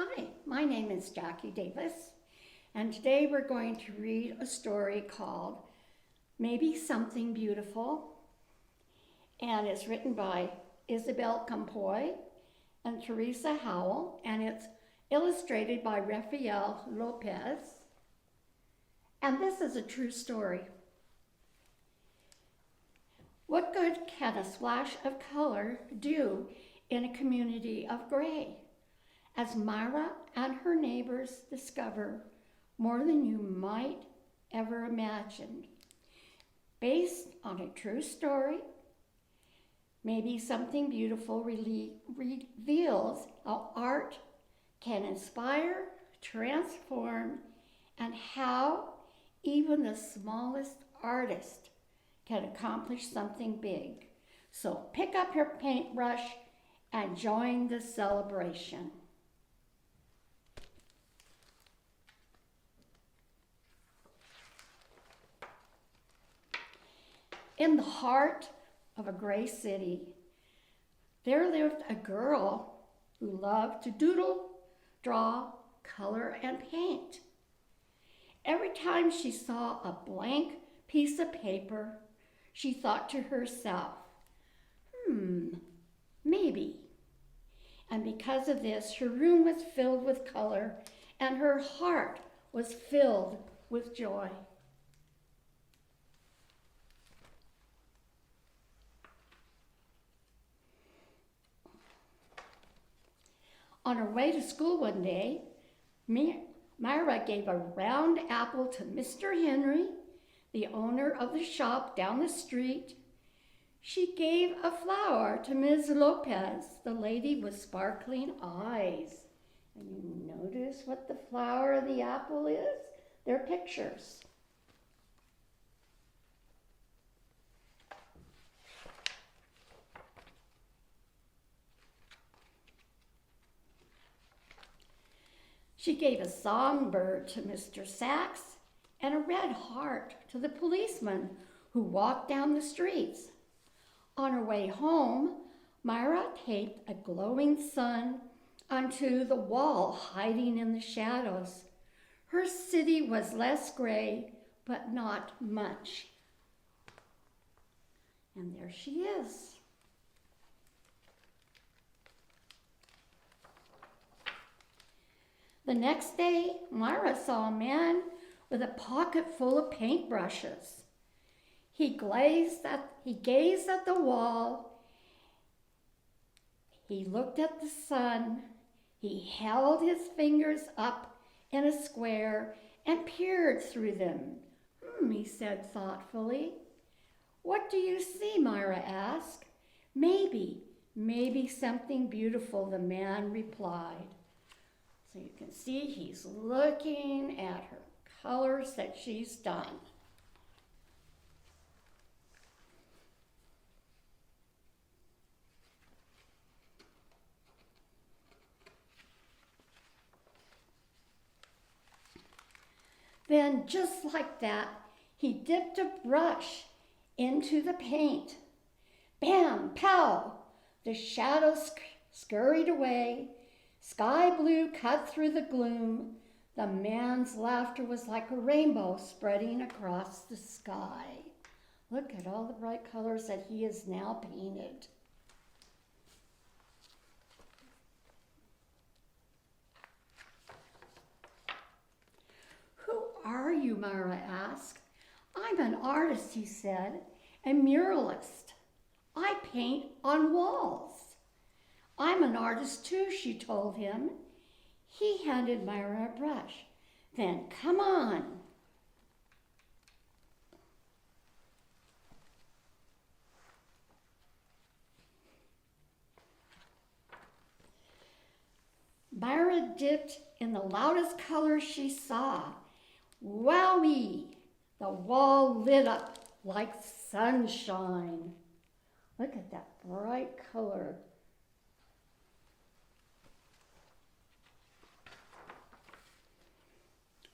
Hi, my name is Jacque Davis, and today we're going to read a story called Maybe Something Beautiful, and it's written by Isabel Campoy and Theresa Howell, and it's illustrated by Rafael López, and this is a true story. What good can a splash of color do in a community of gray? As Myra and her neighbors discover more than you might ever imagine. Based on a true story, maybe something beautiful reveals how art can inspire, transform, and how even the smallest artist can accomplish something big. So pick up your paintbrush and join the celebration. In the heart of a gray city, there lived a girl who loved to doodle, draw, color, and paint. Every time she saw a blank piece of paper, she thought to herself, maybe. And because of this, her room was filled with color and her heart was filled with joy. On her way to school one day, Myra gave a round apple to Mr. Henry, the owner of the shop down the street. She gave a flower to Ms. Lopez, the lady with sparkling eyes. And you notice what the flower of the apple is? They're pictures. She gave a songbird to Mr. Sachs and a red heart to the policeman who walked down the streets. On her way home, Myra taped a glowing sun onto the wall, hiding in the shadows. Her city was less gray, but not much. And there she is. The next day, Myra saw a man with a pocket full of paintbrushes. He gazed at the wall. He looked at the sun. He held his fingers up in a square and peered through them. He said thoughtfully. What do you see? Myra asked. Maybe something beautiful, the man replied. So you can see he's looking at her colors that she's done. Then, just like that, he dipped a brush into the paint. Bam, pow! The shadows scurried away. Sky blue cut through the gloom. The man's laughter was like a rainbow spreading across the sky. Look at all the bright colors that he has now painted. Who are you? Myra asked. I'm an artist, he said, a muralist. I paint on walls. I'm an artist too, she told him. He handed Myra a brush. Then come on. Myra dipped in the loudest color she saw. Wowee! The wall lit up like sunshine. Look at that bright color.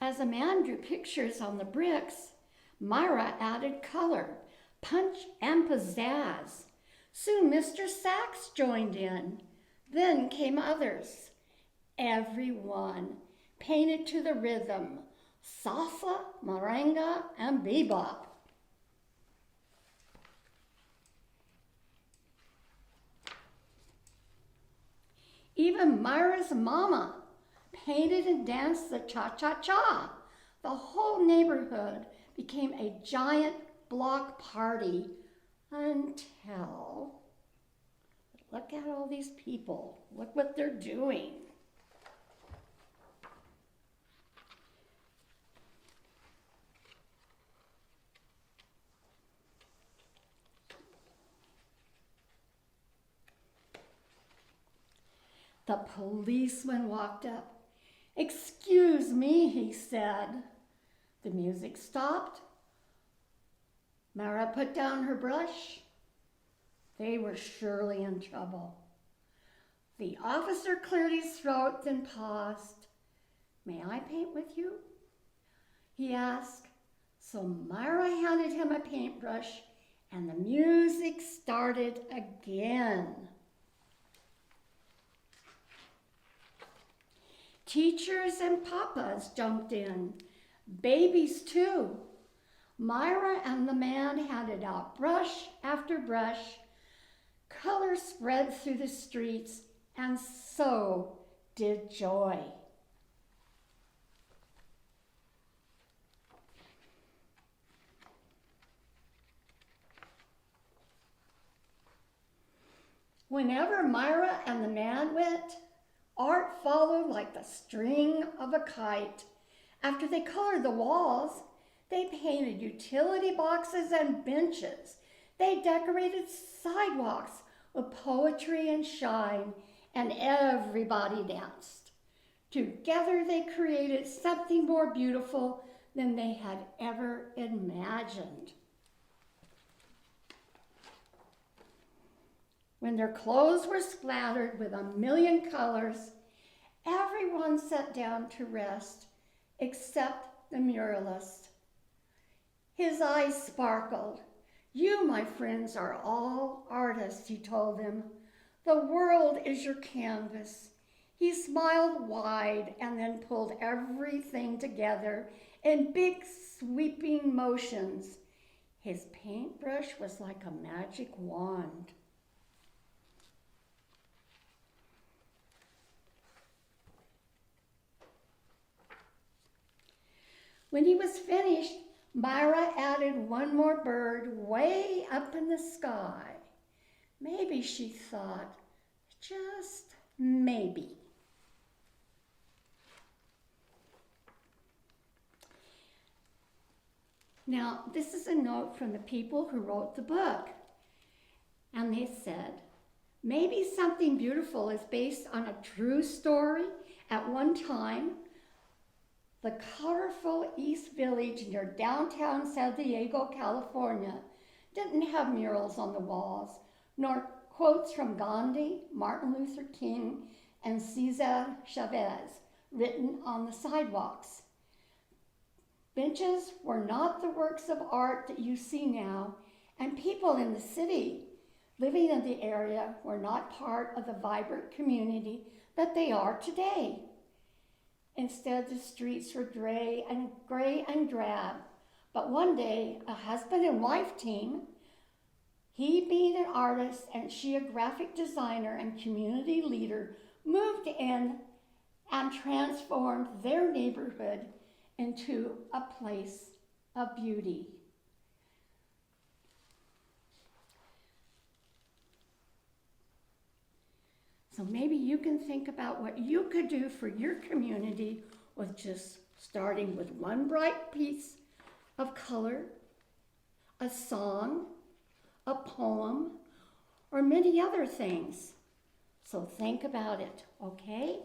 As the man drew pictures on the bricks, Myra added color, punch, and pizzazz. Soon Mr. Sachs joined in. Then came others. Everyone painted to the rhythm, salsa, merengue, and bebop. Even Myra's mama painted and danced the cha-cha-cha. The whole neighborhood became a giant block party until, look at all these people. Look what they're doing. The policeman walked up. "Excuse me," he said. The music stopped. Myra put down her brush. They were surely in trouble. The officer cleared his throat, then paused. "May I paint with you?" he asked. So Myra handed him a paintbrush, and the music started again. Teachers and papas jumped in, babies too. Myra and the man handed out brush after brush. Color spread through the streets, and so did joy. Whenever Myra and the man went, art followed like the string of a kite. After they colored the walls, they painted utility boxes and benches. They decorated sidewalks with poetry and shine, and everybody danced. Together they created something more beautiful than they had ever imagined. When their clothes were splattered with a million colors, everyone sat down to rest except the muralist. His eyes sparkled. "You, my friends, are all artists," he told them. "The world is your canvas." He smiled wide and then pulled everything together in big sweeping motions. His paintbrush was like a magic wand. When he was finished, Myra added one more bird way up in the sky. Maybe, she thought, just maybe. Now, this is a note from the people who wrote the book. And they said, maybe something beautiful is based on a true story. At one time, the colorful East Village near downtown San Diego, California, didn't have murals on the walls, nor quotes from Gandhi, Martin Luther King, and Cesar Chavez written on the sidewalks. Benches were not the works of art that you see now, and people in the city living in the area were not part of the vibrant community that they are today. Instead, the streets were gray and drab. But one day, a husband and wife team, he being an artist and she a graphic designer and community leader, moved in and transformed their neighborhood into a place of beauty. So maybe you can think about what you could do for your community with just starting with one bright piece of color, a song, a poem, or many other things. So think about it, okay?